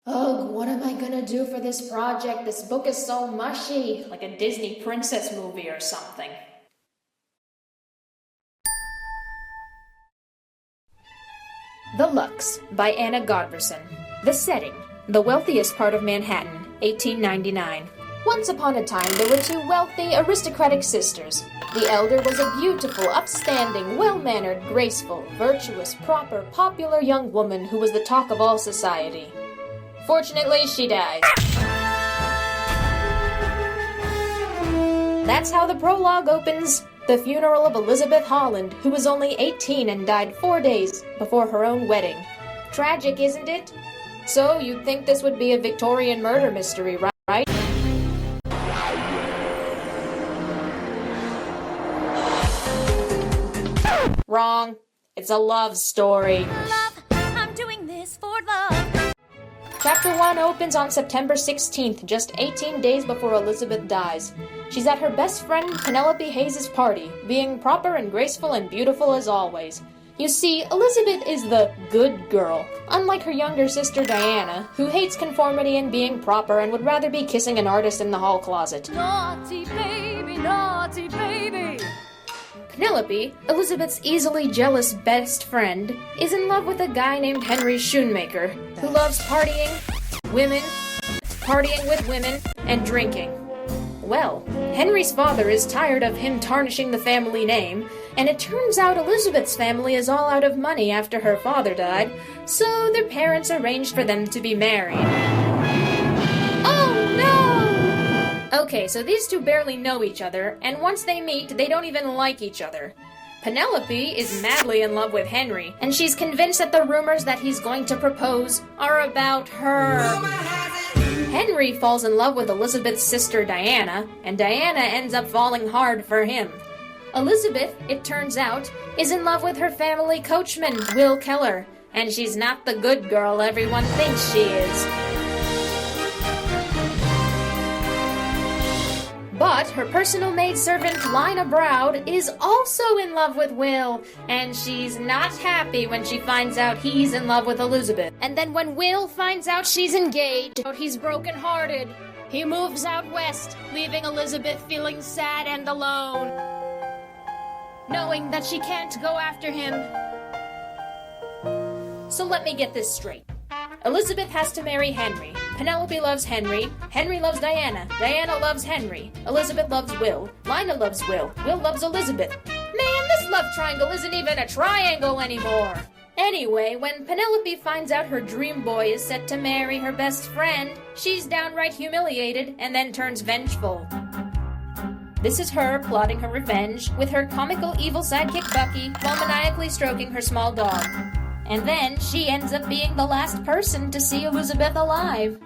Ugh, what am I gonna do for this project? This book is so mushy, like a Disney princess movie or something. The Luxe by Anna Godberson. The setting: the wealthiest part of Manhattan, 1899. Once upon a time, there were two wealthy, aristocratic sisters. The elder was a beautiful, upstanding, well-mannered, graceful, virtuous, proper, popular young woman who was the talk of all society. Fortunately, she died. That's how the prologue opens. The funeral of Elizabeth Holland, who was only 18 and died 4 days before her own wedding. Tragic, isn't it? So, you'd think this would be a Victorian murder mystery, right? Wrong. It's a love story. Love, I'm doing this for love. Chapter 1 opens on September 16th, just 18 days before Elizabeth dies. She's at her best friend Penelope Hayes' party, being proper and graceful and beautiful as always. You see, Elizabeth is the good girl, unlike her younger sister Diana, who hates conformity and being proper and would rather be kissing an artist in the hall closet. Naughty baby, naughty baby. Penelope, Elizabeth's easily jealous best friend, is in love with a guy named Henry Schoonmaker, who loves partying with women, and drinking. Well, Henry's father is tired of him tarnishing the family name, and it turns out Elizabeth's family is all out of money after her father died, so their parents arranged for them to be married. Oh no! Okay, so these two barely know each other, and once they meet, they don't even like each other. Penelope is madly in love with Henry, and she's convinced that the rumors that he's going to propose are about her. Henry falls in love with Elizabeth's sister Diana, and Diana ends up falling hard for him. Elizabeth, it turns out, is in love with her family coachman, Will Keller, and she's not the good girl everyone thinks she is. But her personal maidservant, Lina Browd, is also in love with Will, and she's not happy when she finds out he's in love with Elizabeth. And then when Will finds out she's engaged, he's brokenhearted. He moves out west, leaving Elizabeth feeling sad and alone, knowing that she can't go after him. So let me get this straight. Elizabeth has to marry Henry. Penelope loves Henry. Henry loves Diana. Diana loves Henry. Elizabeth loves Will. Lina loves Will. Will loves Elizabeth. Man, this love triangle isn't even a triangle anymore. Anyway, when Penelope finds out her dream boy is set to marry her best friend, she's downright humiliated and then turns vengeful. This is her plotting her revenge with her comical evil sidekick Bucky while maniacally stroking her small dog. And then she ends up being the last person to see Elizabeth alive.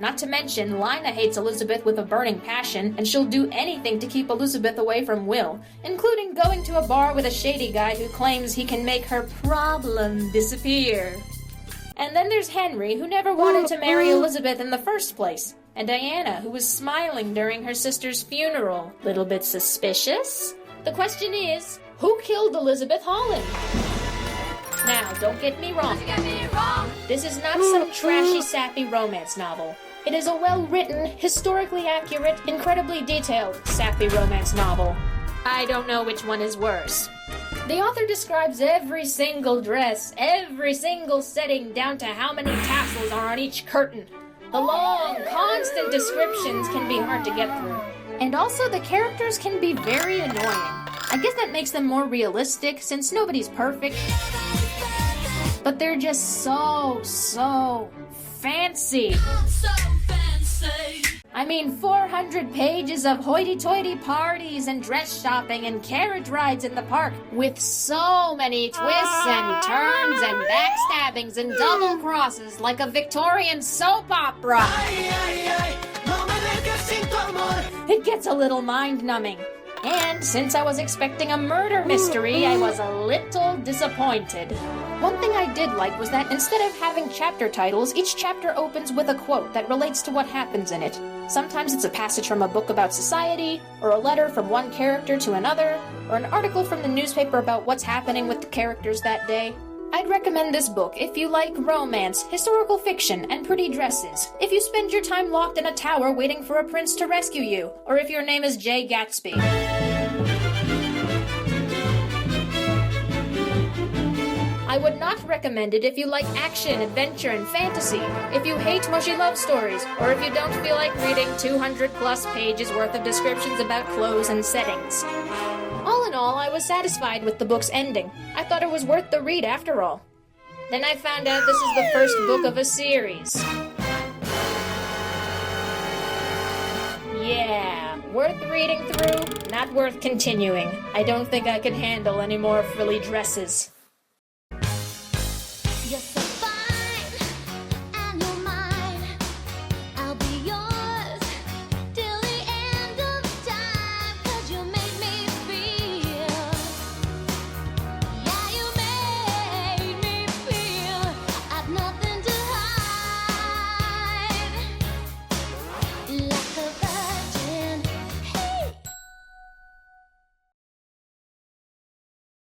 Not to mention, Lina hates Elizabeth with a burning passion, and she'll do anything to keep Elizabeth away from Will, including going to a bar with a shady guy who claims he can make her problem disappear. And then there's Henry, who never wanted to marry Elizabeth in the first place, and Diana, who was smiling during her sister's funeral. Little bit suspicious? The question is, who killed Elizabeth Holland? Now, don't get me wrong. This is not some trashy, sappy romance novel. It is a well-written, historically accurate, incredibly detailed, sappy romance novel. I don't know which one is worse. The author describes every single dress, every single setting, down to how many tassels are on each curtain. The long, constant descriptions can be hard to get through. And also, the characters can be very annoying. I guess that makes them more realistic, since nobody's perfect. But they're just so fancy. I mean, 400 pages of hoity-toity parties and dress shopping and carriage rides in the park with so many twists and turns and backstabbings and double crosses like a Victorian soap opera. It gets a little mind-numbing. And since I was expecting a murder mystery, I was a little disappointed. One thing I did like was that instead of having chapter titles, each chapter opens with a quote that relates to what happens in it. Sometimes it's a passage from a book about society, or a letter from one character to another, or an article from the newspaper about what's happening with the characters that day. I'd recommend this book if you like romance, historical fiction, and pretty dresses. If you spend your time locked in a tower waiting for a prince to rescue you, or if your name is Jay Gatsby. I would not recommend it if you like action, adventure, and fantasy, if you hate mushy love stories, or if you don't feel like reading 200+ pages worth of descriptions about clothes and settings. All in all, I was satisfied with the book's ending. I thought it was worth the read after all. Then I found out this is the first book of a series. Yeah, worth reading through, not worth continuing. I don't think I could handle any more frilly dresses.